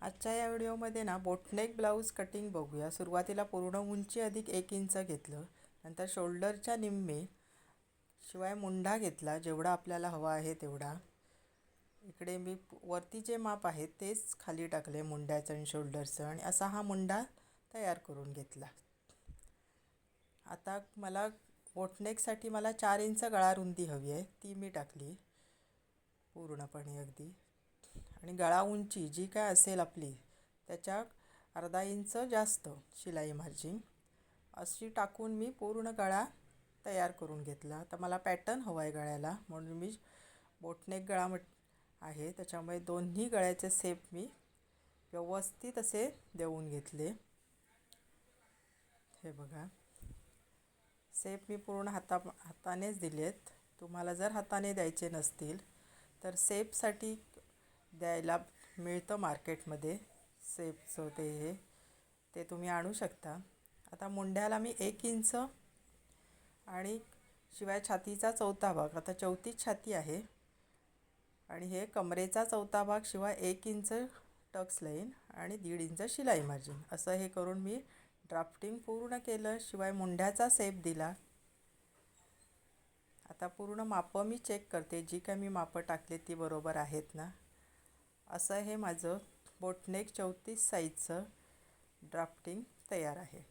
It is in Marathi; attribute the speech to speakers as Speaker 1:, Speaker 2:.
Speaker 1: आजच्या या व्हिडिओमध्ये ना बोटनेक ब्लाऊज कटिंग बघूया. सुरुवातीला पूर्ण उंची अधिक 1 इंच घेतलं, नंतर शोल्डरच्या निम्मे शिवाय मुंढा घेतला जेवढा आपल्याला हवा आहे तेवढा. इकडे मी वरती जे माप आहे तेच खाली टाकले मुंड्याचं आणि शोल्डरचं, आणि असा हा मुंडा तयार करून घेतला. आता बोटनेकसाठी मला 4 इंच गळा रुंदी हवी आहे, ती मी टाकली पूर्णपणे अगदी. आणि गळा उंची जी काय असेल आपली त्याच्या अर्धा इंच जास्त शिलाई मार्जिन अशी टाकून मी पूर्ण गळा तयार करून घेतला. तर मला पॅटर्न हवा आहे गळ्याला, म्हणून मी बोटनेक गळा आहे त्याच्यामुळे दोन्ही गळ्याचे शेप मी व्यवस्थित असे देऊन घेतले. हे बघा, शेप मी पूर्ण हातानेच दिलेत. तुम्हाला जर हाताने द्यायचे नसतील तर शेपसाठी द्यायला मिळतं मार्केटमध्ये, शेपचं ते तुम्ही आणू शकता. आता मुंड्याला मी 1 इंच आणि शिवाय छातीचा चौथा भाग, आता 34 छाती आहे, आणि हे कमरेचा चौथा भाग शिवाय 1 इंच टक्स लाईन आणि 1.5 इंच शिलाई मार्जिन असं हे करून मी ड्राफ्टिंग पूर्ण केलं. शिवाय मुंड्याचा शेप दिला. आता पूर्ण मापं मी चेक करते, जी काय मी मापं टाकले ती बरोबर आहेत ना. असं हे माझं बोटनेक 34 साईजचं ड्राफ्टिंग तयार आहे.